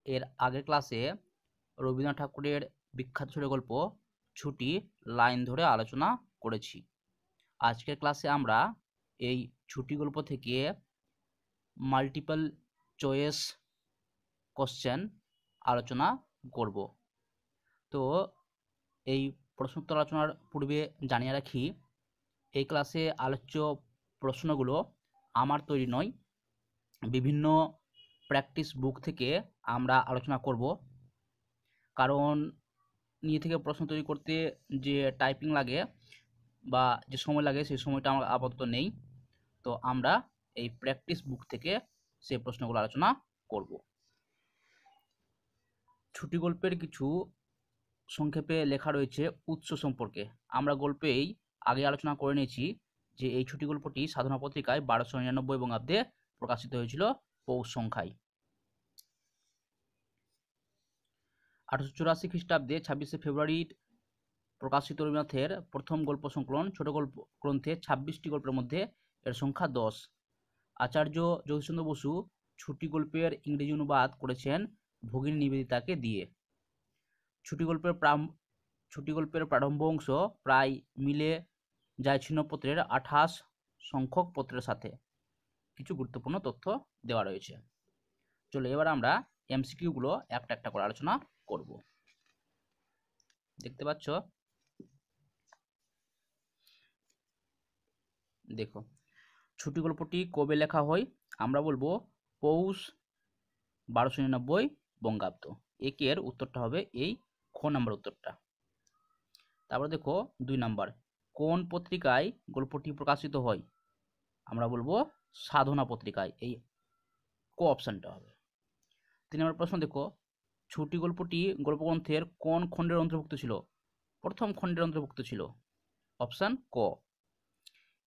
এর আগের ক্লাসে রবীন্দ্রনাথ ঠাকুরের বিখ্যাত ছোট গল্প ছুটি লাইন ধরে আলোচনা করেছি। আজকের ক্লাসে আমরা এই ছুটি গল্প থেকে মাল্টিপল চয়েস কোশ্চেন আলোচনা করব। তো এই প্রশ্নোত্তর আলোচনার পূর্বে জানিয়ে রাখি, এই ক্লাসে আলোচ্য প্রশ্নগুলো আমার তৈরি নয়, বিভিন্ন প্র্যাকটিস বুক থেকে আমরা আলোচনা করব। কারণ নিজে থেকে প্রশ্ন তৈরি করতে যে টাইপিং লাগে বা যে সময় লাগে সেই সময়টা আমার আপাতত নেই। তো আমরা এই প্র্যাকটিস বুক থেকে সেই প্রশ্নগুলো আলোচনা করব। ছুটি গল্পের কিছু সংক্ষেপে লেখা রয়েছে উৎস সম্পর্কে। আমরা গল্পেই আগে আলোচনা করে নিয়েছি যে এই ছুটি গল্পটি সাধনা পত্রিকায় 1299 বঙ্গাব্দে প্রকাশিত হয়েছিল পৌষ সংখ্যায়। 1884 খ্রিস্টাব্দে 26শে ফেব্রুয়ারি প্রকাশিত রবীন্দ্রনাথের প্রথম গল্প সংকলন ছোট গল্প গ্রন্থে 26টি গল্পের মধ্যে এর সংখ্যা 10। আচার্য জগদীশচন্দ্র বসু ছুটি গল্পের ইংরেজি অনুবাদ করেছেন ভগিনী নিবেদিতাকে দিয়ে। ছুটি গল্পের প্রারম্ভ অংশ প্রায় মিলে যায় ছিন্নপত্রের 28 সংখ্যক পত্রের সাথে। কিছু গুরুত্বপূর্ণ তথ্য দেওয়া রয়েছে। চলো এবার আমরা এমসিকিউগুলো একটা একটা করে আলোচনা করব। দেখতে পাচ্ছ, দেখো ছুটি গল্পটি কবে লেখা হয়? আমরা বলবো পৌষ 1299 বঙ্গাব্দ। একের উত্তরটা হবে এই খ নাম্বার উত্তরটা। তারপর দেখো 2 নাম্বার, কোন পত্রিকায় গল্পটি প্রকাশিত হয়? আমরা বলবো সাধনা পত্রিকায়, এই ক অপশনটা হবে। 3 নম্বর প্রশ্ন দেখো, ছুটি গল্পটি গল্পগ্রন্থের কোন খণ্ডের অন্তর্ভুক্ত ছিল? প্রথম খণ্ডের অন্তর্ভুক্ত ছিল, অপশন ক।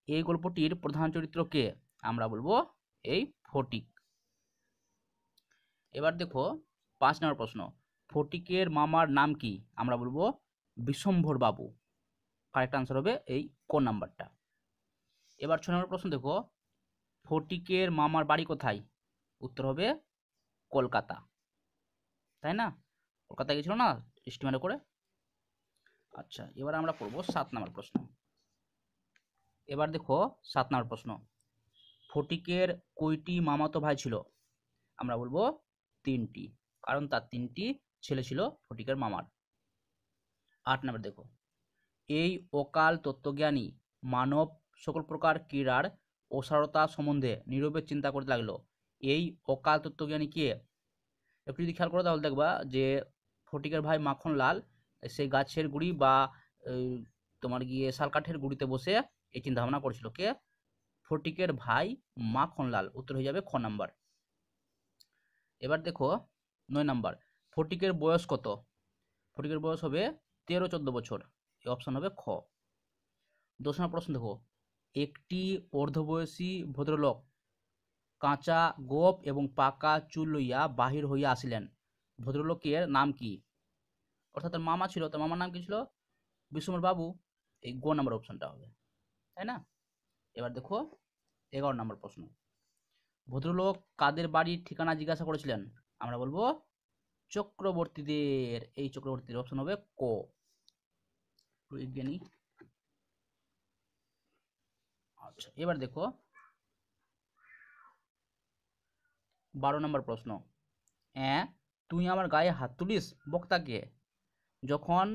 এই গল্পটির প্রধান চরিত্র কে? আমরা বলবো এই ফটিক। এবার দেখো 5 নম্বর প্রশ্ন, ফটিকের মামার নাম কি? আমরা বলবো বিশম্ভর বাবু। কারেক্ট আনসার হবে এই ক নাম্বারটা। এবার 6 নম্বর প্রশ্ন দেখো, ফটিকের মামার বাড়ি কোথায়? উত্তর হবে কলকাতা, তাই না? কলকাতায় গেছিল না স্টিমারে করে। আচ্ছা, এবার আমরা পড়বো 7 নম্বর প্রশ্ন। এবার দেখো 7 নম্বর প্রশ্ন, ফটিকের কয়টি মামাতো ভাই ছিল? আমরা বলবো 3টি, কারণ তার 3টি ছেলে ছিল ফটিকের মামার। 8 নম্বর দেখো, এই অকাল তত্ত্বজ্ঞানী মানব সকল প্রকার ক্রীড়ার অসারতা সম্বন্ধে নীরবে চিন্তা করতে লাগলো। এই অকাল তত্ত্বজ্ঞানী কে? একটু যদি খেয়াল করো তাহলে দেখবা যে ফটিকের ভাই মাখনলাল সেই গাছের গুড়ি বা তোমার গিয়ে শালকাঠের গুড়িতে বসে এই চিন্তা ভাবনা করছিল। কে? ফটিকের ভাই মাখনলাল। উত্তর হয়ে যাবে খ নাম্বার। এবার দেখো 9 নাম্বার, ফটিকের বয়স কত? ফটিকের বয়স হবে 13-14 বছর, এই অপশন হবে খ। 10 নম্বর প্রশ্ন দেখো, একটি অর্ধবয়সী ভদ্রলোক কাঁচা গোপ এবং পাকা চুল লইয়া বাহির হইয়া আসিলেন। ভদ্রলোকের নাম কি? অর্থাৎ তার মামা ছিল, তার মামার নাম কি ছিল? বিশ্বম্ভর বাবু। এই গ নাম্বার অপশনটা হবে, তাই না? এবার দেখো 11 নম্বর প্রশ্ন, ভদ্রলোক কাদের বাড়ির ঠিকানা জিজ্ঞাসা করেছিলেন? আমরা বলবো চক্রবর্তীদের। এই চক্রবর্তীদের অপশন হবে ক। বিজ্ঞানী। আচ্ছা, এবার দেখো 12 নম্বর প্রশ্ন, তুই আমার গায়ে হাত তুলিস বক্তাকে? যখন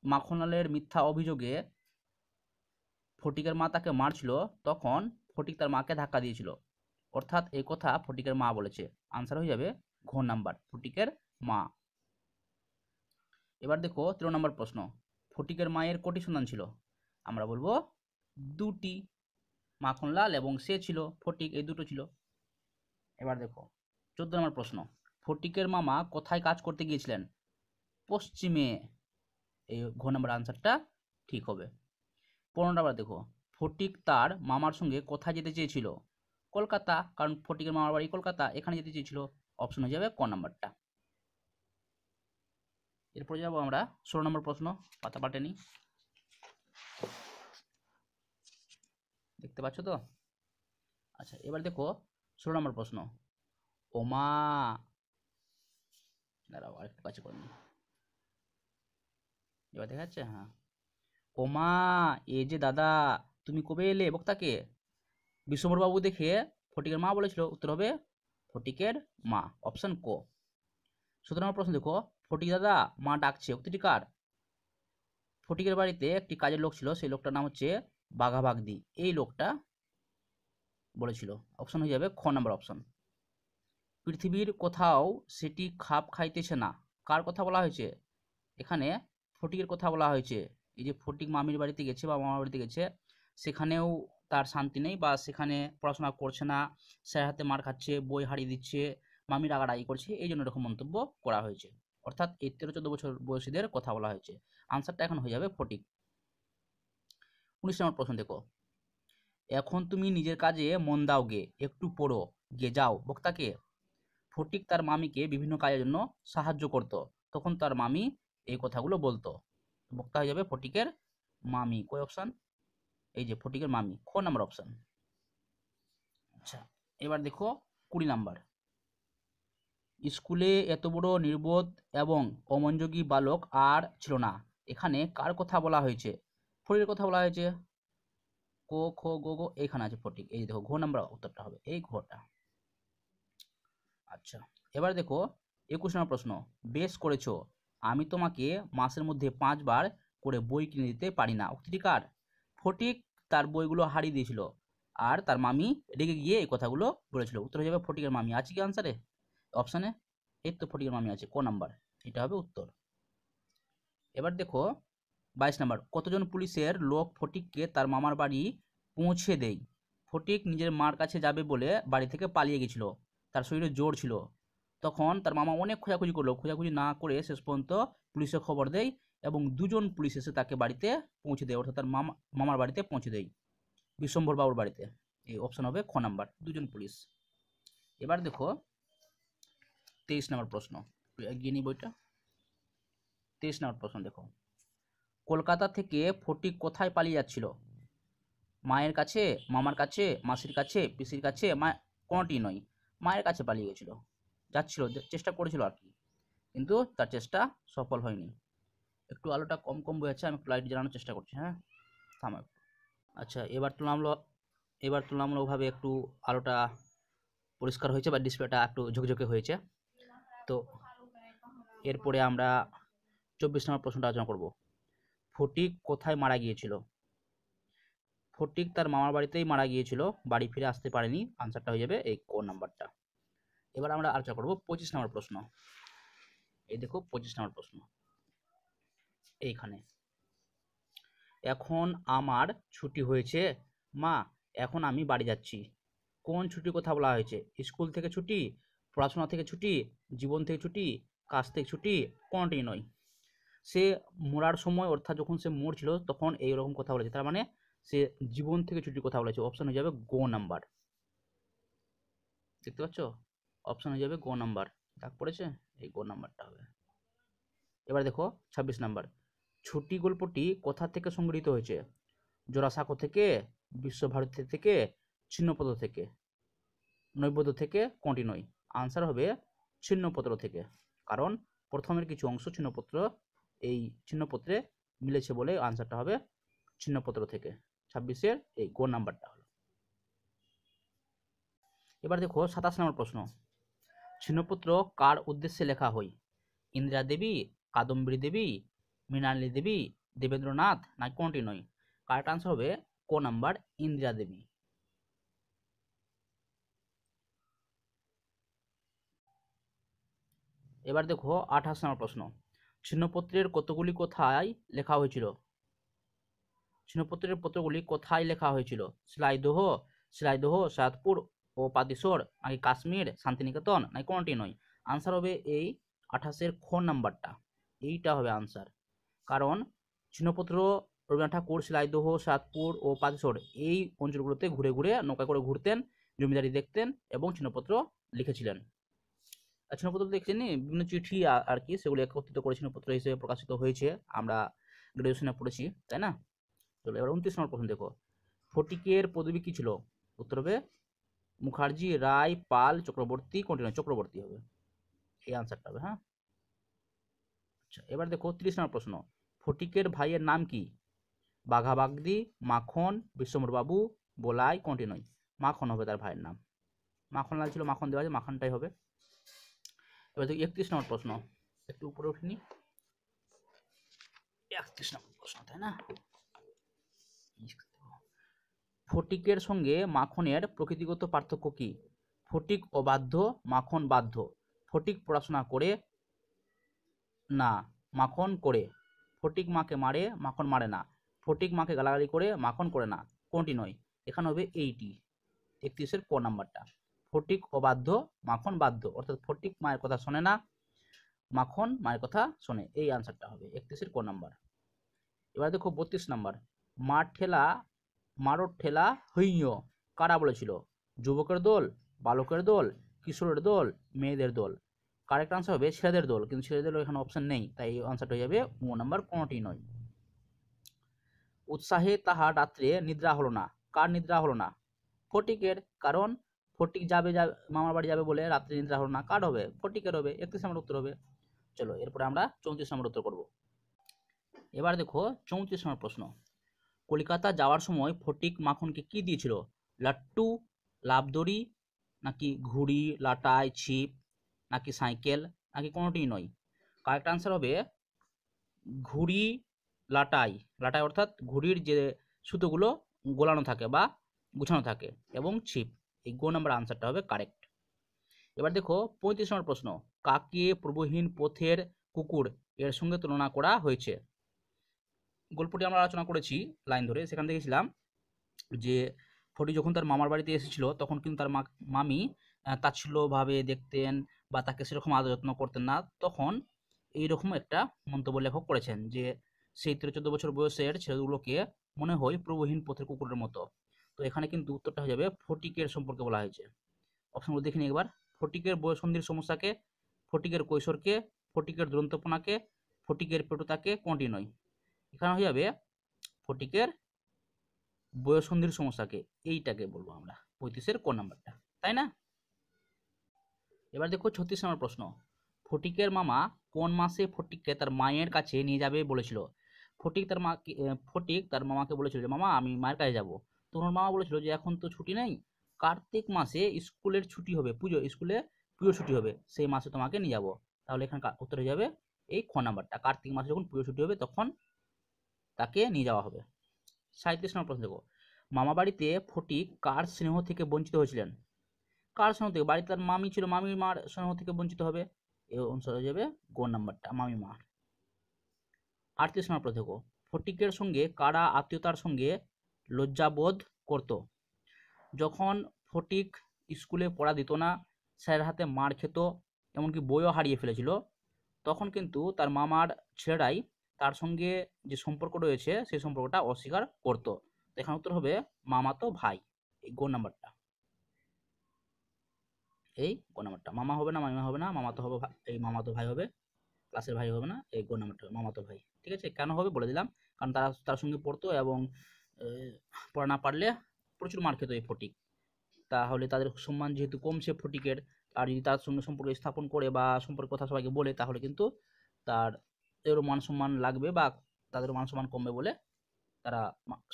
মাখনলালের মিথ্যা অভিযোগে ফটিকের মা তাকে মারছিল তখন ফটিক তার মাকে ধাক্কা দিয়েছিল, অর্থাৎ এই কথা ফটিকের মা বলেছে। আনসার হয়ে যাবে ঘ নাম্বার, ফটিকের মা। এবার দেখো 13 নম্বর প্রশ্ন, ফটিকের মায়ের কটি সন্তান ছিল? আমরা বলবো 2টি, মাখনলাল এবং সে ছিল ফটিক, এই দুটো ছিল। এবার দেখো 14 নম্বর প্রশ্ন, ফটিকের মামা কোথায় কাজ করতে গিয়েছিলেন? পশ্চিমে। এই ঘ নম্বর আনসারটা ঠিক হবে। 15 নম্বর দেখো, ফটিক তার মামার সঙ্গে কোথায় যেতে চেয়েছিল? কলকাতা, কারণ ফটিকের মামার বাড়ি কলকাতা, এখানে যেতে চেয়েছিল। অপশন হয়ে যাবে ক নাম্বারটা। এরপরে যাবো আমরা 16 নম্বর প্রশ্ন, পাতা পাল্টেনি, দেখতে পাচ্ছ তো? আচ্ছা, এবার দেখো 16 নম্বর প্রশ্ন, ওমা দাঁড়াও আরেকটু কাছে করে নিই, এবার দেখা যাচ্ছে? হ্যাঁ। ওমা, এ যে দাদা, তুমি কবে এলে বক্তাকে? বিশ্বম্ভর বাবু দেখে ফটিকের মা বলেছিল। উত্তর হবে ফটিকের মা, অপশন ক। 17 নম্বর প্রশ্ন দেখো, ফটিক দাদা মা ডাকছে, উক্তিটি কার? ফটিকের বাড়িতে একটি কাজের লোক ছিল, সেই লোকটার নাম হচ্ছে বাঘাবাগদি, এই লোকটা বলেছিল। অপশন হয়ে যাবে খ নম্বর অপশন। পৃথিবীর কোথাও সেটি খাপ খাইতেছে না, কার কথা বলা হয়েছে? এখানে ফটিকের কথা বলা হয়েছে। এই যে ফটিক মামির বাড়িতে গেছে বা মামার বাড়িতে গেছে, সেখানেও তার শান্তি নেই, বা সেখানে পড়াশোনা করছে না, স্যার হাতে মার খাচ্ছে, বই হারিয়ে দিচ্ছে, মামি রাগারাগি করছে, এই জন্য এরকম মন্তব্য করা হয়েছে। অর্থাৎ এই 13-14 বছর বয়সীদের কথা বলা হয়েছে। আনসারটা এখন হয়ে যাবে ফটিক। 19 নম্বর প্রশ্ন দেখো, এখন তুমি নিজের কাজে মন দাও গে, একটু পড়ো গে যাও বক্তাকে। ফটিক তার মামিকে বিভিন্ন কাজের জন্য সাহায্য করত, তখন তার মামি এই কথাগুলো বলতো। বক্তা হয়ে যাবে ফটিকের মামি। কয় অপশন? এই যে ফটিকের মামি, খ নাম্বার অপশন। আচ্ছা, এবার দেখো 20 নাম্বার। স্কুলে এত বড় নির্বোধ এবং অমনোযোগী বালক আর ছিল না, এখানে কার কথা বলা হয়েছে? ফটিকের কথা বলা হয়েছে। ক খ গ গ, এখানে আছে ফটিক। এই দেখো ঘ নাম্বার উত্তরটা হবে এই ঘটা। আচ্ছা, এবার দেখো 21 নম্বর প্রশ্ন, বেশ করেছো, আমি তোমাকে মাসের মধ্যে 5 বার করে বই কিনে দিতে পারি না, উক্তিটি কার? ফটিক তার বইগুলো হারিয়ে দিয়েছিল, আর তার মামি রেগে গিয়ে এই কথাগুলো বলেছিল। উত্তর হয়ে যাবে ফটিকের মামি। আছে কি আনসারে অপশানে? এই তো ফটিকের মামি আছে, ক নাম্বার, এটা হবে উত্তর। এবার দেখো 22 নাম্বার, কতজন পুলিশের লোক ফটিককে তার মামার বাড়ি পৌঁছে দেয়? ফটিক নিজের মার কাছে যাবে বলে বাড়ি থেকে পালিয়ে গেছিল, তার শরীরে জ্বর ছিল। তখন তার মামা অনেক খোঁজাখুঁজি করলো, খোঁজাখুঁজি না করে শেষ পর্যন্ত পুলিশে খবর দেয়, এবং 2জন পুলিশ এসে তাকে বাড়িতে পৌঁছে দেয়, অর্থাৎ তার মামার বাড়িতে পৌঁছে দেয়, বিশ্বম্ভর বাবুর বাড়িতে। এই অপশন হবে খ নাম্বার, 2জন পুলিশ। এবার দেখো 23 নম্বর প্রশ্ন, এগিয়ে নিই বইটা। 23 নম্বর প্রশ্ন দেখো, কলকাতা থেকে ফটিক কোথায় পালিয়ে যাচ্ছিল? মায়ের কাছে, মামার কাছে, মাসির কাছে, পিসির কাছে, কোনটি নয়, মায়ের কাছে পালিয়ে গেছিল, যাচ্ছিল, চেষ্টা করেছিল আর কি, কিন্তু তার চেষ্টা সফল হয়নি। একটু আলোটা কম কম বয়ে আছে, আমি একটু লাইট জ্বালানোর চেষ্টা করছি। হ্যাঁ, থামো একটু। আচ্ছা, এবার তুলনামূলকভাবে একটু আলোটা পরিষ্কার হয়েছে, বা ডিসপ্লেটা একটু ঝকঝকে হয়েছে। তো এরপরে আমরা 24 নম্বর প্রশ্নটা আলোচনা করব, ফটিক কোথায় মারা গিয়েছিল? ফটিক তার মামার বাড়িতেই মারা গিয়েছিল, বাড়ি ফিরে আসতে পারেনি, আনসারটা হয়ে যাবে এই ক নাম্বারটা। এবার আমরা আলোচনা করব 25 নম্বর প্রশ্ন। এই দেখো 25 নম্বর প্রশ্ন এইখানে, এখন আমার ছুটি হয়েছে মা, এখন আমি বাড়ি যাচ্ছি। কোন ছুটির কথা বলা হয়েছে? স্কুল থেকে ছুটি, পড়াশোনা থেকে ছুটি, জীবন থেকে ছুটি, কাজ থেকে ছুটি, কোনটি নয়। সে মরার সময়, অর্থাৎ যখন সে মরছিল তখন এইরকম কথা বলেছে, তার মানে সে জীবন থেকে ছুটির কথা বলেছে। অপশন হয়ে যাবে গ নাম্বার। দেখতে পাচ্ছ, অপশন হয়ে যাবে গ নাম্বার, দাগ পড়েছে, এই গ নাম্বারটা হবে। এবার দেখো 26 নাম্বার, ছুটি গল্পটি কোথা থেকে সংগৃহীত হয়েছে? জোড়াসাঁকো থেকে, বিশ্বভারতী থেকে, ছিন্নপত্র থেকে, নৈবেদ্য থেকে, কোনটি নয়? আনসার হবে ছিন্নপত্র থেকে, কারণ প্রথমের কিছু অংশ ছিন্নপত্র, এই ছিন্নপত্রে মিলেছে বলে আনসারটা হবে ছিন্নপত্র থেকে। 26-এর এই গ নাম্বারটা হলো। এবার দেখো 27 নম্বর প্রশ্ন, ছিন্নপত্র কার উদ্দেশ্যে লেখা হয়? ইন্দিরা দেবী, কাদম্বরী দেবী, মৃণালী দেবী, দেবেন্দ্রনাথ, না কোনটি নয়? কারেক্ট আনসার হবে ক নাম্বার, ইন্দিরা দেবী। এবার দেখো 28 নম্বর প্রশ্ন, ছিন্নপত্রের কতগুলি কোথায় লেখা হয়েছিল? ছিন্নপত্রের পত্রগুলি কোথায় লেখা হয়েছিল? শিলাইদহ, সৈয়দপুর ও পাদিসর, নাকি কাশ্মীর, শান্তিনিকেতন, নাকি কোনটি নয়? আনসার হবে এই 28-এর খ নাম্বারটা, এইটা হবে আনসার। কারণ ছিন্নপত্র রবীন্দ্রনাথ ঠাকুর শিলাইদহ, সৈয়দপুর ও পাদিসর এই অঞ্চলগুলোতে ঘুরে ঘুরে নৌকা করে ঘুরতেন, জমিদারি দেখতেন এবং ছিন্নপত্র লিখেছিলেন। ছিন্নপত্র দেখছেন বিভিন্ন চিঠি আর কি, সেগুলো একত্রিত করে ছিন্নপত্র হিসেবে প্রকাশিত হয়েছে, আমরা গ্রাজুয়েশনে পড়েছি, তাই না? চলো এবার 29 নম্বর প্রশ্ন দেখো, ফটিকের পদবী কি ছিল? উত্তর হবে মুখার্জি, রায়, পাল, চক্রবর্তী, কোনটি নয়? চক্রবর্তী হবে এই আনসারটা হবে। হ্যাঁ, আচ্ছা, এবার দেখো 30 নম্বর প্রশ্ন, ফটিকের ভাইয়ের নাম কি? বাঘাবাগদি, মাখন, বিশ্বম্বর বাবু, বলাই, কোনটি নয়? মাখন হবে তার ভাইয়ের নাম। মাখনলাল ছিল, মাখন দেওয়া আছে, মাখনটাই হবে। এবার দেখো 31 নম্বর প্রশ্ন, একটু উপরে উঠিনি, 31 নম্বর প্রশ্ন, তাই না? ফটিকের সঙ্গে মাখনের প্রকৃতিগত পার্থক্য কি? ফটিক অবাধ্য, মাখন বাধ্য। ফটিক পড়াশোনা করে না, মাখন করে। ফটিক মাকে মারে, মাখন মারে না। ফটিক মাকে গালাগালি করে, মাখন করে না। কোনটি নয়? এখানে হবে এইটি, 31-এর ক নাম্বারটা। ফটিক অবাধ্য, মাখন বাধ্য, অর্থাৎ ফটিক মায়ের কথা শোনে না, মাখন মায়ের কথা শোনে, এই আনসারটা হবে 31-এর ক নাম্বার। এবার দেখো 32 নাম্বার, মারোর ঠেলা হইয় কারা বলেছিল? যুবকের দল, বালকের দল, কিশোরের দল, মেয়েদের দল। কারেক্ট আনসার হবে ছেলেদের দল, কিন্তু ছেলেদের এখানে অপশন নেই, তাই এই আনসারটা হয়ে যাবে ও নাম্বার, কোনটি নয়। উৎসাহে তাহার রাত্রে নিদ্রা হলো না, কার নিদ্রা হলো না? ফটিকের, কারণ ফটিক যাবে মামার বাড়ি যাবে বলে রাত্রে নিদ্রা হলো না, কার হবে? ফটিকের হবে, 31 নম্বর উত্তর হবে। চলো এরপরে আমরা 34 নম্বর উত্তর করব। এবার দেখো 34 নম্বর প্রশ্ন, কলকাতা যাওয়ার সময় ফটিক মাখনকে কি দিয়েছিল? লাট্টু, লাভদড়ি, নাকি ঘুড়ি, লাটাই, ছিপ, নাকি সাইকেল, নাকি কোনোটি নয়? কারেক্ট আনসার হবে ঘুড়ি, লাটাই। লাটাই অর্থাৎ ঘুড়ির যে সুতোগুলো গোলানো থাকে বা গুছানো থাকে, এবং ছিপ, এই গো নাম্বার আনসারটা হবে কারেক্ট। এবার দেখো 35 নম্বর প্রশ্ন, কাকে প্রভুহীন পথের কুকুর এর সঙ্গে তুলনা করা হয়েছে? গল্পটি আমরা আলোচনা করেছি লাইন ধরে, সেখান দেখেছিলাম যে ফটিক যখন তার মামার বাড়িতে এসেছিল তখন কিন্তু তার মামি তাচ্ছিল্যভাবে দেখতেন বা তাকে সেরকম আদর যত্ন করতেন না। তখন এইরকম একটা মন্তব্য লেখক করেছেন যে সেই 13-14 বছর বয়সের ছেলেগুলোকে মনে হয় প্রভুহীন পথের কুকুরের মতো। তো এখানে কিন্তু উত্তরটা হয়ে যাবে ফটিকের সম্পর্কে বলা হয়েছে। অপশনগুলো দেখে নিই একবার, ফটিকের বয়ঃসন্ধির সমস্যাকে, ফটিকের কৈশোরকে, ফটিকের দুরন্তপনাকে, ফটিকের পেটুতাকে, কোনটি নয়? এখানে হয়ে যাবে ফটিকের বয়ঃসন্ধির সমস্যাকে, এইটাকে বলবো আমরা 35-এর ক নাম্বারটা, তাই না? এবার দেখো 36 নম্বর প্রশ্ন, ফটিকের মামা কোন মাসে ফটিককে তার মায়ের কাছে নিয়ে যাবে বলেছিল? ফটিক তার মামাকে বলেছিল যে মামা আমি মায়ের কাছে যাব, তখন মামা বলেছিল যে এখন তো ছুটি নেই, কার্তিক মাসে স্কুলের ছুটি হবে, স্কুলে পুজো ছুটি হবে, সেই মাসে তোমাকে নিয়ে যাব। তাহলে এখানে উত্তর হয়ে যাবে এই খ নাম্বারটা, কার্তিক মাসে যখন পুজো ছুটি হবে তখন তাকে নিয়ে যাওয়া হবে। 37 নম্বর প্রশ্ন দেখো, মামা বাড়িতে ফটিক কার স্নেহ থেকে বঞ্চিত হয়েছিলেন? কার স্নেহ থেকে? বাড়িতে তার মামি ছিল, মামি মার স্নেহ থেকে বঞ্চিত হবে, এই অনুসারে হয়ে যাবে গ নাম্বারটা, মামি মার। 38 নম্বর প্রশ্ন দেখো, ফটিকের সঙ্গে কারা আত্মীয়তার সঙ্গে লজ্জাবোধ করত? যখন ফটিক স্কুলে পড়া দিত না, স্যারের হাতে মার খেত, এমনকি বইও হারিয়ে ফেলেছিল, তখন কিন্তু তার মামার ছেলেরাই তার সঙ্গে যে সম্পর্ক রয়েছে সেই সম্পর্কটা অস্বীকার করতো। তো এখানে উত্তর হবে মামাতো ভাই, এই গ নাম্বারটা, এই গ নাম্বারটা। মামা হবে না, মামিমা হবে না, মামাতো হবে, এই মামাতো ভাই হবে, ক্লাসের ভাই হবে না, এই গ নাম্বারটা হবে মামাতো ভাই। ঠিক আছে, কেন হবে বলে দিলাম, কারণ তারা তার সঙ্গে পড়তো এবং পড়া না পারলে প্রচুর মার খেত এই ফটিক, তাহলে তাদের সম্মান যেহেতু কমছে ফটিকের, আর যদি তার সঙ্গে সম্পর্ক স্থাপন করে বা সম্পর্কের কথা সবাইকে বলে, তাহলে কিন্তু তার এরও মান সম্মান লাগবে বা তাদের মান সম্মান কমবে বলে তারা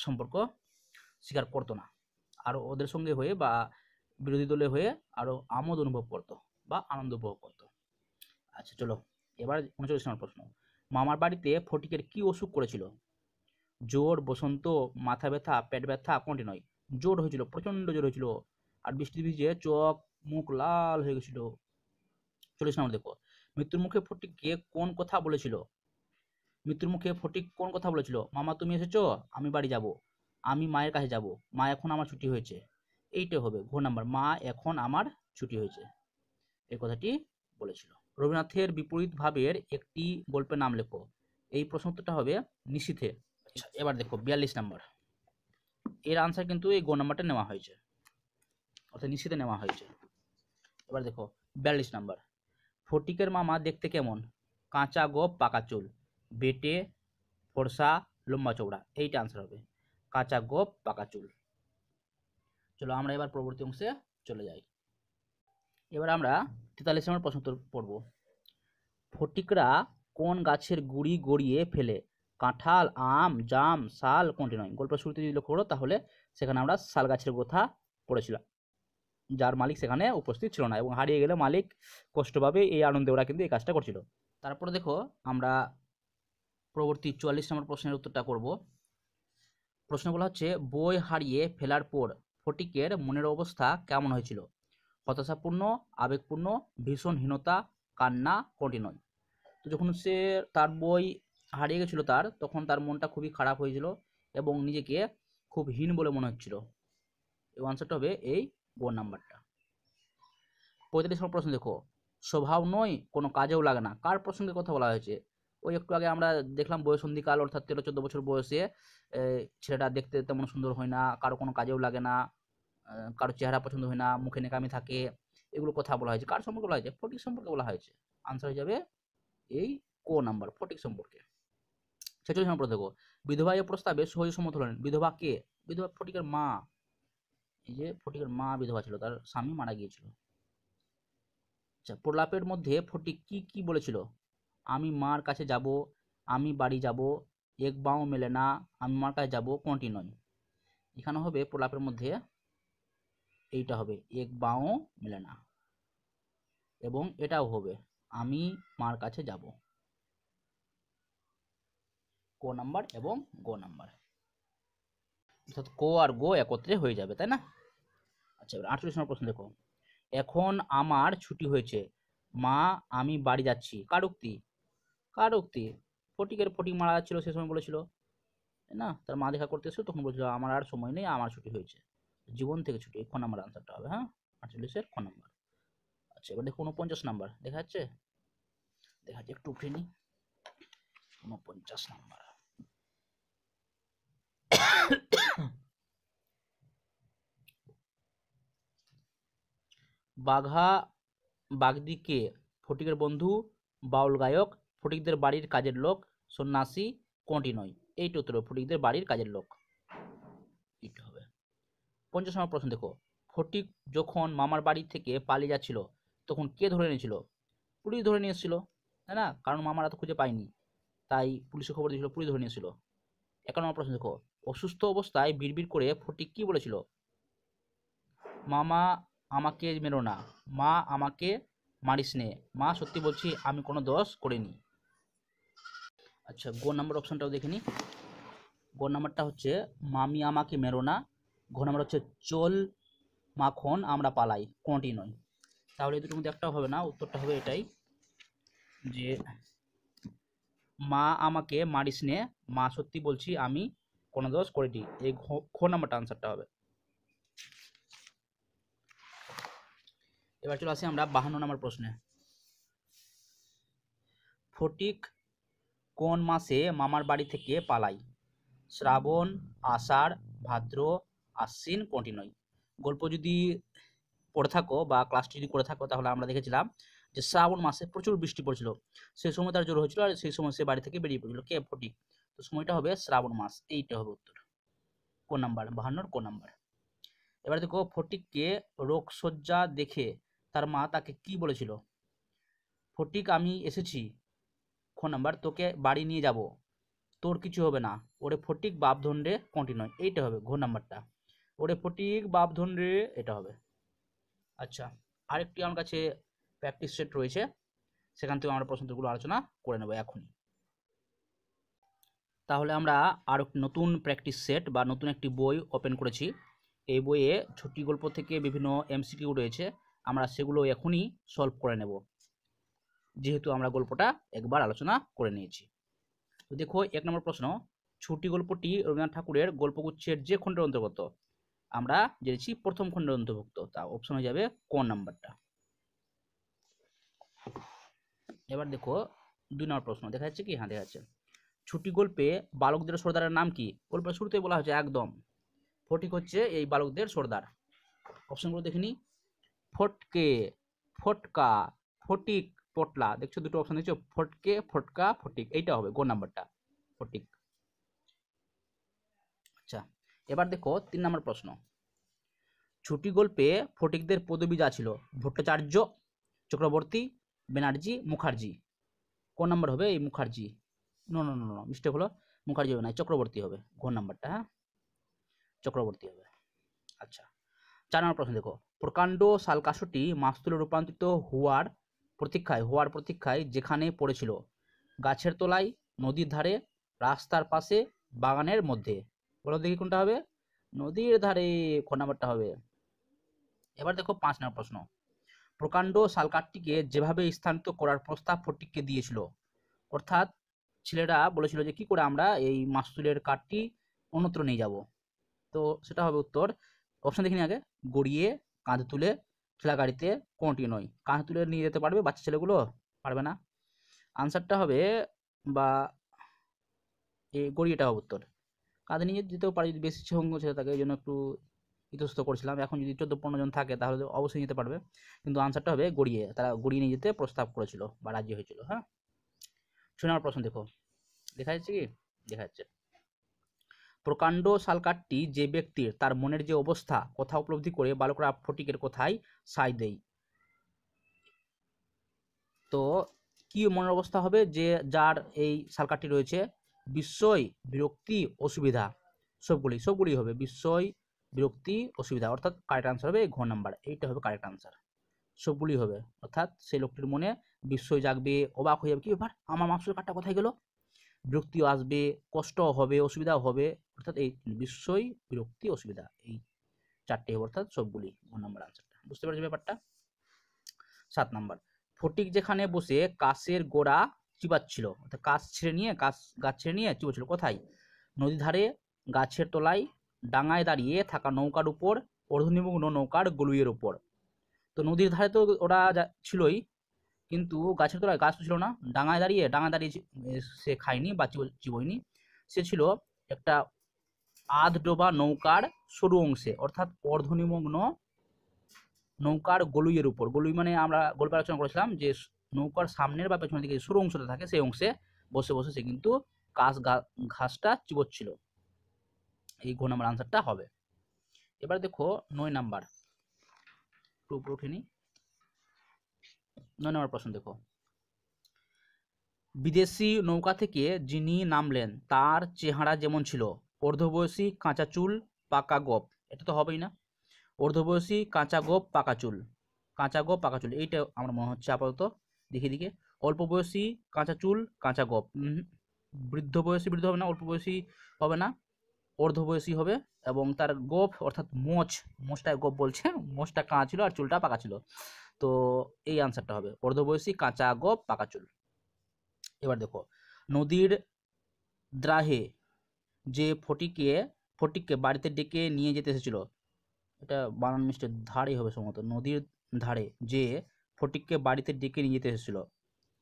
সম্পর্ক স্বীকার করতো না, আরও ওদের সঙ্গে হয়ে বা বিরোধী দলে হয়ে আরও আমোদ অনুভব করতো বা আনন্দ উপভোগ করতো। আচ্ছা চলো এবার 39 নম্বর প্রশ্ন, মামার বাড়িতে ফটিকের কি অসুখ করেছিল? জ্বর, বসন্ত, মাথা ব্যথা, পেট ব্যথা, কোনটি নয়? জ্বর হয়েছিল, প্রচন্ড জ্বর হয়েছিল, আর বৃষ্টি ভিজে চোখ মুখ লাল হয়ে গেছিল। 40 নম্বর দেখো, মৃত্যুর মুখে ফটিককে কোন কথা বলেছিল? মৃত্যুর মুখে ফটিক কোন কথা বলেছিল? মামা তুমি এসেছো, আমি বাড়ি যাব, আমি মায়ের কাছে যাব, মা এখন আমার ছুটি হয়েছে, এইটা হবে ঘ নাম্বার, মা এখন আমার ছুটি হয়েছে, এই কথাটি বলেছিল। রবীন্দ্রনাথের বিপরীত ভাবের একটি গল্পের নাম লেখো, এই প্রশ্নটা হবে নিশীথে। আচ্ছা এবার দেখো 42 নাম্বার, এর আনসার কিন্তু এই গ নাম্বারটা নেওয়া হয়েছে, অর্থাৎ নিশীথে নেওয়া হয়েছে। এবার দেখো 42 নাম্বার, ফটিকের মামা দেখতে কেমন? কাঁচা গোপ, পাকা চুল, বেটে, ফর্সা, লম্বা চৌড়া, এইটা আনসার হবে কাঁচা গোপ, পাকা চুল। চলো আমরা এবার পরবর্তী অংশে চলে যাই। এবার আমরা 43 নম্বর প্রশ্ন উত্তর পড়ব, ফটিকরা কোন গাছের গুড়ি গড়িয়ে ফেলে? কাঁঠাল, আম, জাম, শাল কোনটি নয়? গল্পের শুরুতে যদি লক্ষ্য করো তাহলে সেখানে আমরা শাল গাছের কথা পড়েছিলাম, যার মালিক সেখানে উপস্থিত ছিল না এবং হারিয়ে গেলে মালিক কষ্ট পাবে, এই আনন্দে ওরা কিন্তু এই কাজটা করছিল। তারপরে দেখো আমরা পরবর্তী 44 নম্বর প্রশ্নের উত্তরটা করব। প্রশ্ন বলা হচ্ছে, বই হারিয়ে ফেলার পর ফটিকের মনের অবস্থা কেমন হয়েছিল? হতাশাপূর্ণ, আবেগপূর্ণ, ভীষণহীনতা, কান্না কোনটি নয়? তো যখন সে তার বই হারিয়ে গেছিল তখন তার মনটা খুবই খারাপ হয়েছিল এবং নিজেকে খুব হীন বলে মনে হচ্ছিল। এই আনসারটা হবে এই গ নাম্বারটা। 45 নম্বর প্রশ্ন দেখো, স্বভাব নয় কোনো কাজেও লাগে না, কার প্রসঙ্গে কথা বলা হয়েছে? ওই একটু আগে আমরা দেখলাম বয়সন্ধিকাল, অর্থাৎ 13-14 বছর বয়সে ছেলেটা দেখতে তেমন সুন্দর হয় না, কারো কোনো কাজেও লাগে না, কারো চেহারা পছন্দ হয় না, মুখে নেকামি থাকে, এগুলো কথা বলা হয়েছে। কার সম্পর্কে বলা হয়েছে? ফটিক সম্পর্কে বলা হয়েছে। আনসার হয়ে যাবে এই ক নাম্বার, ফটিক সম্পর্কে। 46 নম্বর দেখো, বিধবা এ প্রস্তাবে সহজে সম্মত হলেন। বিধবা কে? বিধবা ফটিকের মা। এই যে ফটিকের মা বিধবা ছিল, তার স্বামী মারা গিয়েছিল। আচ্ছা, প্রলাপের মধ্যে ফটিক কি কি বলেছিল? আমি মার কাছে যাব, আমি বাড়ি যাব, এক বাও মেলে না, আমি মার কাছে যাব কোনটি নয়? এখানে হবে প্রলাপের মধ্যে এইটা হবে এক বাও মেলে না, এবং এটাও হবে আমি মার কাছে যাব। ক নাম্বার এবং গ নাম্বার, অর্থাৎ ক আর গ একত্রে হয়ে যাবে, তাই না? আচ্ছা, এবার 48 নম্বর প্রশ্ন দেখো, এখন আমার ছুটি হয়েছে, মা আমি বাড়ি যাচ্ছি, কার উক্তি? কার উক্তি? ফটিক মারা যাচ্ছিল সে সময় বলেছিল, তাই না? তার মা দেখা করতে এসেছিল তখন বলেছিল আমার আর সময় নেই, আমার ছুটি হয়েছে, জীবন থেকে ছুটি। খ নাম্বার আনসারটা হবে, হ্যাঁ, 48-এর খ নাম্বার। আচ্ছা, এবার দেখো 49 নাম্বার দেখা যাচ্ছে, একটু উঠে নি। 49 নাম্বার, বাঘা বাগদি কে? ফটিকের বন্ধু, বাউল গায়ক, ফটিকদের বাড়ির কাজের লোক, সন্ন্যাসী কোনটি নয়? এইটা উত্তর হবে ফটিকদের বাড়ির কাজের লোক, এইটা হবে। 50 নম্বর প্রশ্ন দেখো, ফটিক যখন মামার বাড়ি থেকে পালিয়ে যাচ্ছিল তখন কে ধরে নিয়েছিল? পুলিশ ধরে নিয়ে এসেছিল, তাই না? কারণ মামারা তো খুঁজে পায়নি, তাই পুলিশে খবর দিয়েছিল, পুলিশ ধরে নিয়েছিল। 51 নম্বর প্রশ্ন দেখো, অসুস্থ অবস্থায় বিড়বিড় করে ফটিক কি বলেছিল? মামা আমাকে মেরো না, মা আমাকে মারিস নে, মা সত্যি বলছি আমি কোনো দোষ করিনি। আচ্ছা, গ নাম্বার অপশনটাও দেখে নি। গ নাম্বারটা হচ্ছে মামি আমাকে মেরো না, ঘ নাম্বার হচ্ছে চল মাখন আমরা পালাই কোনটি নয়? তাহলে এই দুটোর মধ্যে একটাও হবে না, উত্তরটা হবে এটাই, যে মা আমাকে মারিস নে, মা সত্যি বলছি আমি কোনো দোষ করিনি, এই খ নাম্বারটা আনসারটা হবে। এবার চলে আসি আমরা 52 নম্বর প্রশ্নে। ফটিক কোন মাসে মামার বাড়ি থেকে পালাই? শ্রাবণ, আষাঢ়, ভাদ্র, আশ্বিন কোনটি নয়? গল্প যদি পড়ে থাকো বা ক্লাসটি যদি করে থাকো তাহলে আমরা দেখেছিলাম যে শ্রাবণ মাসে প্রচুর বৃষ্টি পড়ছিল, সেই সময় তার জ্বর হয়েছিল আর সেই সময় সে বাড়ি থেকে বেরিয়ে পড়ছিল। কে? ফটিক। তো সময়টা হবে শ্রাবণ মাস, এইটা হবে উত্তর, কোন নাম্বার? 52 কোন নাম্বার। এবার দেখো, ফটিককে রোগশয্যা দেখে তার মা তাকে কি বলেছিল? ফটিক আমি এসেছি, খ নাম্বার তোকে বাড়ি নিয়ে যাব, তোর কিছু হবে না, ওরে ফটিক বাপ ধন রে কোনটি নয়? এইটা হবে ঘ নাম্বারটা, ওরে ফটিক বাপ ধন রে, এটা হবে। আচ্ছা, আরেকটি আমার কাছে প্র্যাকটিস সেট রয়েছে, সেখান থেকে আমরা প্রশ্নগুলো আলোচনা করে নেব এখনই। তাহলে আমরা আরও নতুন প্র্যাকটিস সেট বা নতুন একটি বই ওপেন করেছি। এই বইয়ে ছোটি গল্প থেকে বিভিন্ন এমসিকিউ রয়েছে, আমরা সেগুলো এখনই সলভ করে নেব, যেহেতু আমরা গল্পটা একবার আলোচনা করে নিয়েছি। তো দেখো 1 নম্বর প্রশ্ন, ছুটি গল্পটি রবীন্দ্রনাথ ঠাকুরের গল্পগুচ্ছের যে খণ্ডের অন্তর্গত? আমরা জেনেছি প্রথম খণ্ডের অন্তর্ভুক্ত, তা অপশন হয়ে যাবে ক নাম্বারটা। এবার দেখো 2 নম্বর প্রশ্ন, দেখা যাচ্ছে কি? হ্যাঁ, দেখা যাচ্ছে। ছুটি গল্পে বালকদের সর্দারের নাম কি? গল্পের শুরুতেই বলা হয়েছে একদম, ফটিক হচ্ছে এই বালকদের সর্দার। অপশনগুলো দেখিনি, ফটকে, ফটকা, ফটিক, পটলা, দেখছো দুটো অপশন দেখছো, ফটকে, ফটকা, ফটিক, এইটা হবে গ নাম্বারটা, ফটিক। আচ্ছা, এবার দেখো 3 নম্বর প্রশ্ন, ছুটি গল্পে ফটিকদের পদবী যা ছিল, ভট্টাচার্য, চক্রবর্তী, ব্যানার্জি, মুখার্জি, কোন নাম্বার হবে এই Mukherjee, no no no no mistake হলো, মুখার্জি হবে না, চক্রবর্তী হবে ঘ নাম্বারটা, হ্যাঁ চক্রবর্তী হবে। আচ্ছা 4 নম্বর প্রশ্ন দেখো, প্রকাণ্ড শালকাশটি মাস্তুলে রূপান্তরিত হওয়ার প্রতীক্ষায় যেখানে পড়েছিল, গাছের তলায়, নদীর ধারে, রাস্তার পাশে, বাগানের মধ্যে, বলো দেখি কোনটা হবে, নদীর ধারে খ নাম্বারটা হবে। এবার দেখো 5 নম্বর প্রশ্ন, প্রকাণ্ড শালকাঠটিকে যেভাবে স্থানান্তরিত করার প্রস্তাব ফটিককে দিয়েছিল, অর্থাৎ ছেলেরা বলেছিল যে কি করে আমরা এই মাস্তুলের কাঠটি অন্যত্র নিয়ে যাব, তো সেটা হবে উত্তর, অপশন দেখিনি আগে, গড়িয়ে, কাঁধে তুলে, ঠেলা গাড়িতে, কোনটি নয়, কাঁধে তুলে নিয়ে যেতে পারবে বাচ্চা ছেলেগুলো, পারবে না, আনসারটা হবে বা এই গড়িয়েটা হবে উত্তর, কাঁধে নিয়ে যেতেও পারে যদি বেশি সঙ্গ ছেলে থাকে, এই জন্য একটু ইতস্তত করছিলাম, এখন যদি 14-15 জন থাকে তাহলে তো অবশ্যই নিতে পারবে, কিন্তু আনসারটা হবে গড়িয়ে, তারা গড়িয়ে নিয়ে যেতে প্রস্তাব করেছিল বা রাজি হয়েছিল। হ্যাঁ 6 নম্বর প্রশ্ন দেখো, দেখা যাচ্ছে কি, দেখা যাচ্ছে, প্রকাণ্ড শালকাঠটি যে ব্যক্তির তার মনের যে অবস্থা কথা উপলব্ধি করে বালকরা ফটিকের কথায় সায় দেয়, তো কি মনের অবস্থা হবে, যে যার এই শালকাঠটি রয়েছে, বিস্ময়, বিরক্তি, অসুবিধা, সবগুলি হবে, বিস্ময়, বিরক্তি, অসুবিধা, অর্থাৎ কারেক্ট আনসার হবে ঘ নাম্বার, এইটা হবে কারেক্ট আনসার, সবগুলি হবে, অর্থাৎ সেই লোকটির মনে বিস্ময় জাগবে, অবাক হয়ে যাবে, কি ব্যাপার আমার মাংসের কাঠটা কোথায় গেল, বিরক্তিও আসবে, কষ্ট হবে, অসুবিধাও হবে, অর্থাৎ এই বিস্ময়, বিরক্তি, অসুবিধা, এই 4টে হবে, অর্থাৎ সবগুলি ঘ নাম্বার আনসারটা, বুঝতে পারছি ব্যাপারটা। 7 নাম্বার, ফটিক যেখানে বসে কাশের গোড়া চিবাচ্ছিল, অর্থাৎ গাছ ছেড়ে নিয়ে চিবাচ্ছিল, কোথায়, নদীর ধারে, গাছের তলায়, ডাঙায় দাঁড়িয়ে থাকা নৌকার উপর, অর্ধনিমগ্ন নৌকার গলুইয়ের উপর, তো নদীর ধারে তো ওরা ছিলই, কিন্তু গাছের তলায় গাছ তো ছিল না, ডাঙায় দাঁড়িয়ে সে খায়নি বা চিবোয়নি, সে ছিল একটা আধ ডোবা নৌকার সরু অংশে, অর্থাৎ অর্ধনিমগ্ন নৌকার গলুইয়ের উপর, গলুই মানে আমরা গল্পে আলোচনা করেছিলাম যে নৌকার সামনের বা পেছনের দিকে সরু অংশটা থাকে, সেই অংশে বসে বসে সে কিন্তু ঘাসটা চিবোচ্ছিল, এই ঘ নাম্বার আনসারটা হবে। এবার দেখো 9 নাম্বার, উপরে উঠিনি, 9 নম্বর প্রশ্ন দেখো, বিদেশি নৌকা থেকে যিনি নামলেন তার চেহারা যেমন ছিল, অর্ধবয়সী, কাঁচা চুল, পাকা গোঁফ, এটা তো হবেই না, অর্ধবয়সী, কাঁচা গোঁফ, পাকা চুল, এইটা আমার মনে হচ্ছে আপাতত, দিকে অল্প বয়সী, কাঁচা চুল, কাঁচা গোঁফ, বৃদ্ধ হবে না, অল্প বয়সী হবে না, অর্ধবয়সী হবে, এবং তার গোঁফ অর্থাৎ মোচটা গোঁফ বলছে, মোচটা কাঁচা ছিল আর চুলটা পাকা ছিল, তো এই আনসারটা হবে অর্ধবয়সী, কাঁচা গোঁফ, পাকা চুল। এবার দেখো, নদীর দ্রাহে যে ফটিককে বাড়িতে ডেকে নিয়ে যেতে এসেছিল, এটা বানান মিস্টেক, ধারে হবে সম্ভবত, নদীর ধারে যে ফটিককে বাড়িতে ডেকে নিয়ে যেতে এসেছিল,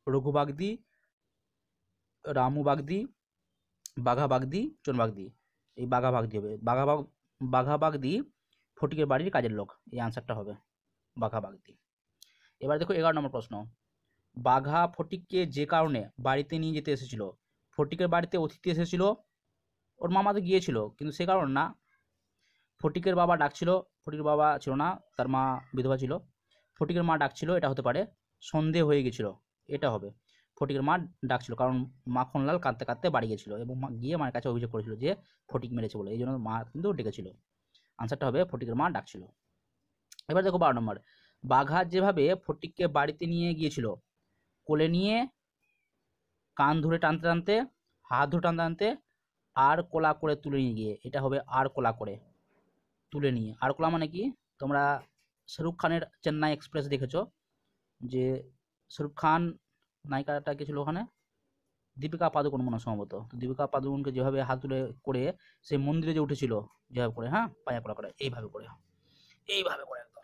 রঘু বাগদি, রামু বাগদি, বাঘা বাগদি, চোন বাগদি, এই বাঘা বাগদি হবে, বাঘা বাগদি ফটিকের বাড়ির কাজের লোক, এই আনসারটা হবে বাঘা বাগদি। এবার দেখো 11 নম্বর প্রশ্ন, বাঘা ফটিককে যে কারণে বাড়িতে নিয়ে যেতে এসেছিল, ফটিকের বাড়িতে অতিথি এসেছিল, ওর মামা তো গিয়েছিল কিন্তু সে কারণ না, ফটিকের বাবা ডাকছিল, ফটিকের বাবা ছিল না, তার মা বিধবা ছিল, ফটিকের মা ডাকছিল, এটা হতে পারে, সন্ধে হয়ে গেছিল, এটা হবে, ফটিকের মা ডাকছিল কারণ মাখনলাল কাঁদতে কাঁদতে বাড়ি গেছিল এবং গিয়ে মায়ের কাছে অভিযোগ করেছিল যে ফটিক মেরেছে বলে, এই জন্য মা কিন্তু ডেকেছিল, আনসারটা হবে ফটিকের মা ডাকছিল। এবার দেখো 12 নম্বর, বাঘা যেভাবে ফটিককে বাড়িতে নিয়ে গিয়েছিল, কোলে নিয়ে, কান ধরে টানতে টানতে, হাত ধরে টানতে টানতে, আর কোলা করে তুলে নিয়ে গিয়ে, এটা হবে আর কোলা করে তুলে নিয়ে, আর কোলা মানে কি, তোমরা শাহরুখ খানের চেন্নাই এক্সপ্রেস দেখেছো, যে শাহরুখ খান নায়িকাটা কে ছিল ওখানে, দীপিকা পাদুকোন মনে সম্ভবত, তো দীপিকা পাদুকোনকে যেভাবে হাত তুলে করে সেই মন্দিরে যে উঠেছিল, যেভাবে করে, হ্যাঁ পায়া কোলা করে, এইভাবে করে একদম,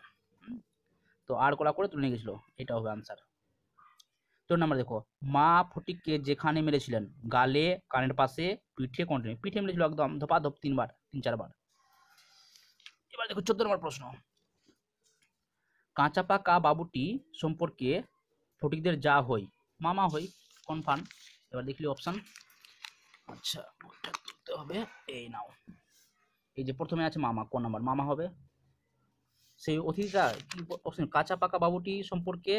তো আর কোলা করে তুলে নিয়ে গেছিল, এটা হবে আনসার। 4 নাম্বার দেখো, মা ফটিককে যেখানে মেরেছিলেন, গালে, কানের পাশে, পিঠে, কন্টিনিউ, পিঠে মেরেছিল একদম ধপাধপ 3-4 বার। এবার দেখো 14 নম্বর প্রশ্ন, কাঁচা পাকা বাবুটি সম্পর্কে ফটিকদের যা হই, মামা হই, কনফার্ম। এবার দেখলি অপশন, আচ্ছা ওটা করতে হবে, এই নাও, এই যে প্রথমে আছে মামা, কোন নাম্বার মামা হবে, সেই অতিথিটা কি অপশন, কাঁচা পাকা বাবুটি সম্পর্কে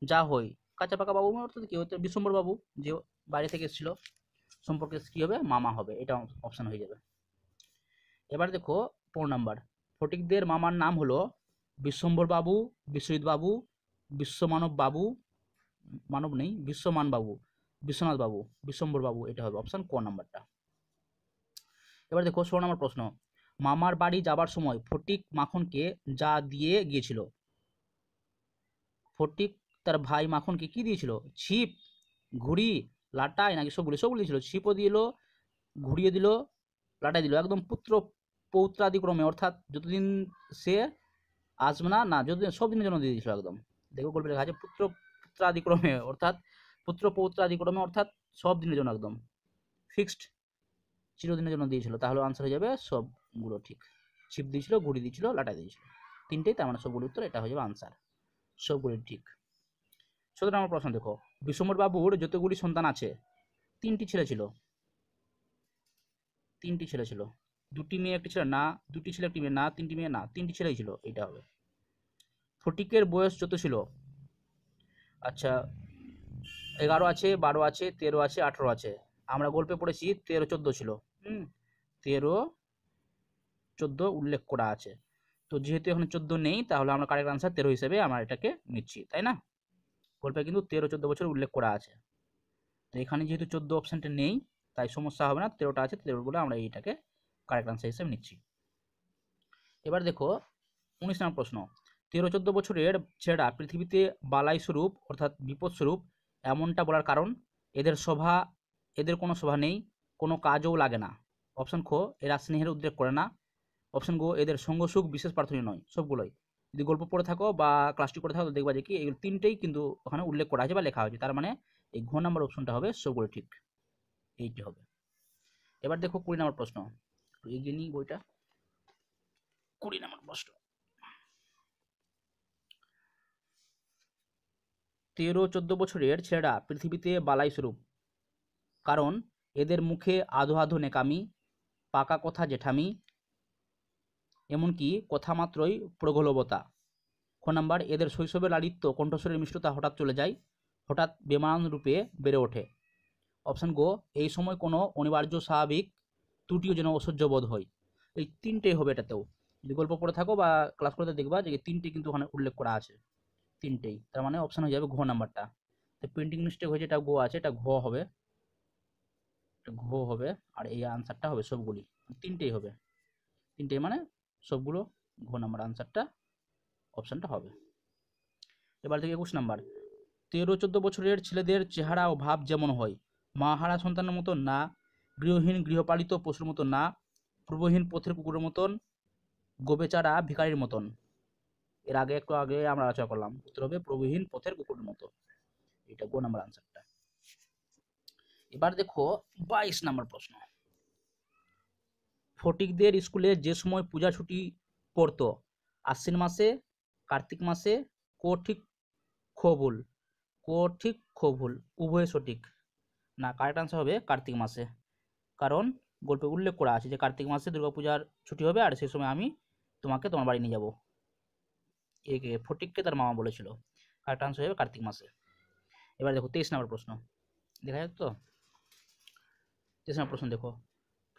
যা হই, কাঁচা পাকা বাবু অর্থাৎ কি হতো বিশ্বম্বর বাবু, যে বাইরে থেকে এসেছিল, সম্পর্কে কি হবে মামা হবে, এটা অপশন হয়ে যাবে। এবার দেখো 4 নাম্বার, ফটিকদের মামার নাম হলো বিশ্বম্বর বাবু, বিশ্বজিৎ বাবু, বিশ্বমানব বাবু, মানব নেই, বিশ্বমান বাবু, বিশ্বনাথ বাবু, বিশ্বম্বর বাবু, এটা হবে অপশন ক নাম্বারটা। এবার দেখো 16 নম্বর প্রশ্ন, মামার বাড়ি যাবার সময় ফটিক মাখনকে যা দিয়ে গিয়েছিল। ফটিক তার ভাই মাখনকে কি দিয়েছিল? ছিপ, ঘুড়ি, লাটাই নাকি সবগুলো? সবগুলো দিয়েছিল। ছিপও দিল, ঘুরিয়ে দিল, লাটাই দিল, একদম পুত্র পৌত্রাদিক্রমে, অর্থাৎ যতদিন সে আসবে না না যতদিন, সব দিনের জন্য দিয়ে দিয়েছিল একদম। দেখো গল্পে লেখা আছে পুত্র পুত্রাদিক্রমে, অর্থাৎ পুত্র পৌত্রাদিক্রমে, অর্থাৎ সব দিনের জন্য একদম ফিক্সড চিরদিনের জন্য দিয়েছিল। তাহলে আনসার হয়ে যাবে সবগুলো ঠিক। ছিপ দিয়েছিল, ঘুড়ি দিয়েছিল, লাটাই দিয়েছিল, তিনটেই, তার মানে সবগুলো উত্তর, এটা হয়ে যাবে আনসার, সবগুলো ঠিক। 17 নম্বর প্রশ্ন দেখো, বিশ্বম্বর বাবুর যতগুলি সন্তান আছে, তিনটি ছেলে ছিল, তিনটি ছেলে ছিল, দুটি মেয়ে একটি ছেলে না, দুটি ছেলে একটি মেয়ে না, তিনটি মেয়ে না, তিনটি ছেলেই ছিল, এটা হবে। ফটিকের বয়স যত ছিল, আচ্ছা 11 আছে, 12 আছে, 13 আছে, 18 আছে। আমরা গল্পে পড়েছি 13, 14 ছিল। 13, 14 উল্লেখ করা আছে। তো যেহেতু এখন 14 নেই, তাহলে আমরা কারেক্ট আনসার 13 হিসেবে আমরা এটাকে নিচ্ছি, তাই না? গল্পে কিন্তু 13, 14 বছর উল্লেখ করা আছে। তো এখানে যেহেতু 14 অপশনটা নেই, তাই সমস্যা হবে না, 13টা আছে, 13 বলে আমরা এইটাকে কারেক্ট আনসার হিসেবে নিচ্ছি। এবার দেখো 19 নম্বর প্রশ্ন, 13, 14 বছরের ছেলেরা পৃথিবীতে বালাই স্বরূপ অর্থাৎ বিপদ স্বরূপ এমনটা বলার কারণ? এদের কোনো স্বভা নেই, কোনো কাজও লাগে না। অপশন খ, এরা স্নেহের উদ্রেক করে না। অপশন গো, এদের সঙ্গ সুখ বিশেষ প্রার্থনীয় নয়। সবগুলোই যদি গল্প পড়ে থাকো বা ক্লাসটি করে থাকো, দেখবা যে কি এগুলো তিনটেই কিন্তু ওখানে উল্লেখ করা আছে বা লেখা হয়েছে, তার মানে এই ঘ নাম্বার অপশনটা হবে সবগুলো ঠিক, এইটি হবে। এবার দেখো 20 নম্বর প্রশ্ন, এগিয়ে নিই বইটা। 20 নম্বর প্রশ্ন, 13, 14 বছরের ছেলেরা পৃথিবীতে বালাই স্বরূপ, কারণ এদের মুখে আধো আধো নেকামি, পাকা কথা জেঠামি, এমনকি কথা মাত্রই প্রগলভতা। খ নাম্বার, এদের শৈশবে লালিত্য কণ্ঠস্বরের মিষ্টতা হঠাৎ চলে যায়, হঠাৎ বেমানান রূপে বেড়ে ওঠে। অপশন গো, এই সময় কোনো অনিবার্য স্বাভাবিক ত্রুটিও যেন অসহ্য বোধ হয়। এই তিনটেই হবে এটাতেও, যদি গল্প পড়ে থাকো বা ক্লাস করতে দেখবা যে তিনটে কিন্তু ওখানে উল্লেখ করা আছে, তিনটেই, তার মানে অপশন হয়ে যাবে ঘ নাম্বারটা। তো প্রিন্টিং মিস্টেক হয়েছে, এটা গো আছে, এটা ঘ হবে, ঘ হবে, আর এই আনসারটা হবে সবগুলি, তিনটেই হবে, তিনটেই মানে সবগুলো ঘ নাম্বার আনসারটা অপশনটা হবে। এবার থেকে 21 নাম্বার, 13, 14 বছরের ছেলেদের চেহারা ও ভাব যেমন হয়, মাহারা সন্তানের মতন না, গৃহহীন গৃহপালিত পশুর মতন না, প্রভুহীন পথের কুকুরের মতন, গোবেচারা ভিখারির মতন। এর আগে একটু আগে আমরা আলোচনা করলাম, উত্তর হবে প্রভুহীন পথের কুকুরের মতো, এটা গো নাম্বার আনসারটা। এবার দেখো 22 নাম্বার প্রশ্ন, ফটিকদের স্কুলে যে সময় পূজা ছুটি পড়তো, আশ্বিন মাসে, কার্তিক মাসে, কো ঠিক খো ভুল? কো ঠিক খো ভুল, উভয় সঠিক না, কারেক্ট আনসার হবে কার্তিক মাসে, কারণ গল্পে উল্লেখ করা আছে যে কার্তিক মাসে দুর্গাপূজার ছুটি হবে, আর সেই সময় আমি তোমাকে তোমার বাড়ি নিয়ে যাবো, একে ফটিককে তার মামা বলেছিল। কারেক্ট আনসার হবে কার্তিক মাসে। এবার দেখো 23 নম্বর প্রশ্ন, দেখা যাক তো, 23 নম্বর প্রশ্ন দেখো,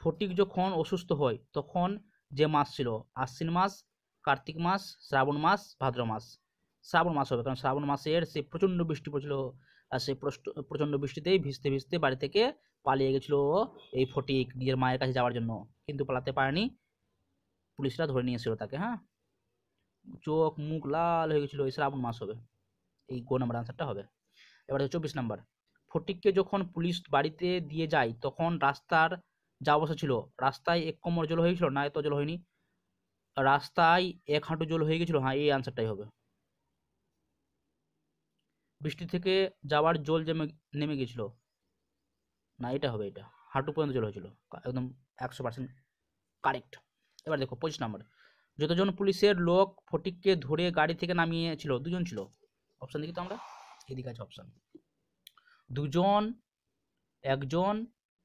ফটিক যখন অসুস্থ হয় তখন যে মাস ছিল, আশ্বিন মাস, কার্তিক মাস, শ্রাবণ মাস, ভাদ্র মাস? শ্রাবণ মাস হবে, কারণ শ্রাবণ মাসের সে প্রচণ্ড বৃষ্টি পড়ছিল, আর সেই প্রচণ্ড বৃষ্টিতেই ভিজতে ভিজতে বাড়ি থেকে পালিয়ে গেছিল এই ফটিক নিজের মায়ের কাছে যাওয়ার জন্য, কিন্তু পালাতে পারেনি, পুলিশরা ধরে নিয়েছিল তাকে। হ্যাঁ, চোখ মুখ লাল হয়ে গেছিল, এই শ্রাবণ মাস হবে, এই গো নাম্বার আনসারটা হবে। এবার 24 নাম্বার, ফটিককে যখন পুলিশ বাড়িতে দিয়ে যায় তখন রাস্তার যা অবস্থা ছিল, রাস্তায় 1 কোমর জল হয়েছিল না, এত জল হয়নি, রাস্তায় 1 হাঁটু জল হয়ে গেছিল, হ্যাঁ এই আনসারটাই হবে। বৃষ্টি থেকে যাওয়ার জল নেমে গেছিল না, এটা হবে, এটা হাঁটু পর্যন্ত জল হয়েছিল, একদম 100% কারেক্ট। এবার দেখো 25 নাম্বার, যতজন পুলিশের লোক ফটিককে ধরে গাড়ি থেকে নামিয়েছিল, 2 জন ছিল। অপশন দেখি তো আমরা, এদিকে আছে অপশন, 2 জন, 1 জন,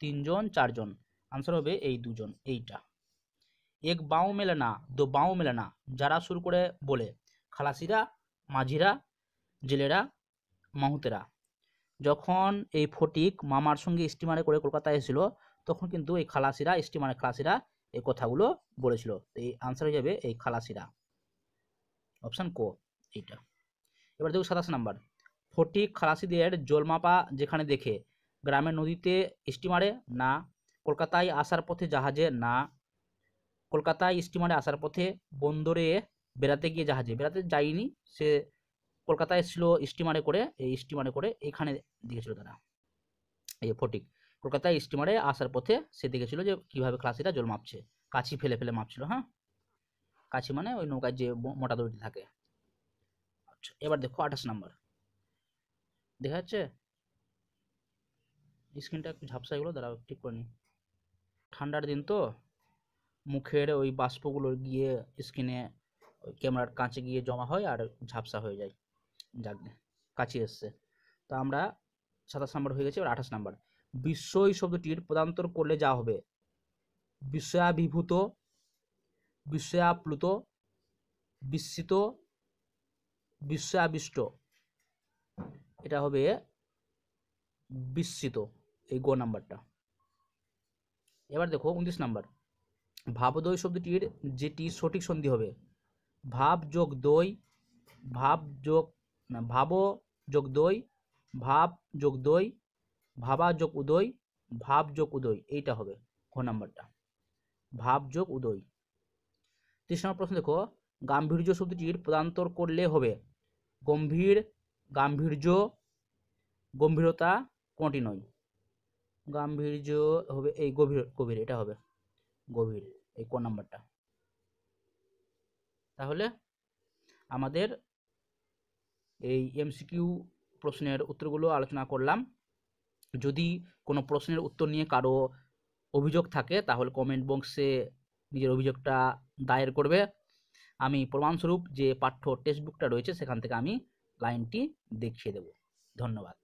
3 জন, 4 জন। আনসার হবে এই 2 জন, এইটা। এক বাঁও মেলে না, দো বাঁও মেলে না, যারা শুরু করে বলে, খালাসিরা, মাঝিরা, জেলেরা, মাহুতেরা। যখন এই ফটিক মামার সঙ্গে স্টিমারে করে কলকাতায় এসেছিল তখন কিন্তু এই খালাসিরা স্টিমারের খালাসিরা এই কথাগুলো বলেছিল। তো এই আনসার হয়ে যাবে এই খালাসিরা, অপশান ক এইটা। এবার দেখো 27 নাম্বার, ফটিক খালাসিদের জলমাপা যেখানে দেখে, গ্রামের নদীতে স্টিমারে না, কলকাতায় আসার পথে জাহাজে না, কলকাতায় স্টিমারে আসার পথে, বন্দরে বেড়াতে গিয়ে জাহাজে, বেড়াতে যায়নি সে, কলকাতায় এসেছিল স্টিমারে করে, এই স্টিমারে করে এখানে দেখেছিল তারা, এই ফটিক কলকাতায় স্টিমারে আসার পথে সে দেখেছিল যে কিভাবে খালাসিরা জল মাপছে, কাছি ফেলে ফেলে মাপছিল। হ্যাঁ, কাছি মানে ওই নৌকায় যে মোটা দড়িটি থাকে। আচ্ছা, এবার দেখো 28 নাম্বার, দেখা যাচ্ছে স্ক্রিনটা একটু ঝাপসা, এগুলো দাঁড়াও ঠিক করে নি, ঠান্ডার দিন তো মুখের ওই বাষ্পগুলো গিয়ে স্ক্রিনে ওই ক্যামেরার কাছে গিয়ে জমা হয় আর ঝাপসা হয়ে যায়। যাক, কাছে এসছে। তো আমরা 27 নাম্বার হয়ে গেছে, এবার 28 নাম্বার, বিস্ময় শব্দটির পদান্তর করলে যা হবে, বিস্ময়াভিভূত, বিস্ময়াপ্লুত, বিস্মিত, বিস্ময়াবিষ্ট, এটা হবে বিস্মিত, এই গ নাম্বারটা। এবার দেখো 29 নাম্বার, ভাবদয় শব্দটির যেটি সঠিক সন্ধি হবে, ভাব যোগ দই, ভাব যোগ না ভাব যোগ দই, ভাব যোগ দই, ভাবা যোগ উদয়, ভাব যোগ উদয়, এইটা হবে খ নাম্বারটা, ভাব যোগ উদয়। 30 নম্বর প্রশ্ন দেখো, গাম্ভীর্য শব্দটির পদান্তর করলে হবে, গম্ভীর, গাম্ভীর্য, গম্ভীরতা, কোনটি নয়, গাম্ভীর্য হবে এই গভীর, গভীর এটা হবে গভীর, এই ক নাম্বারটা। তাহলে আমাদের এই এমসিকিউ প্রশ্নের উত্তরগুলো আলোচনা করলাম। যদি কোনো প্রশ্নের উত্তর নিয়ে কারো অভিযোগ থাকে তাহলে কমেন্ট বক্সে নিজের অভিযোগটা দায়ের করবে। আমি প্রমাণস্বরূপ যে পাঠ্য টেক্সট বুকটা রয়েছে সেখান থেকে আমি লাইনটি দেখিয়ে দেব। ধন্যবাদ।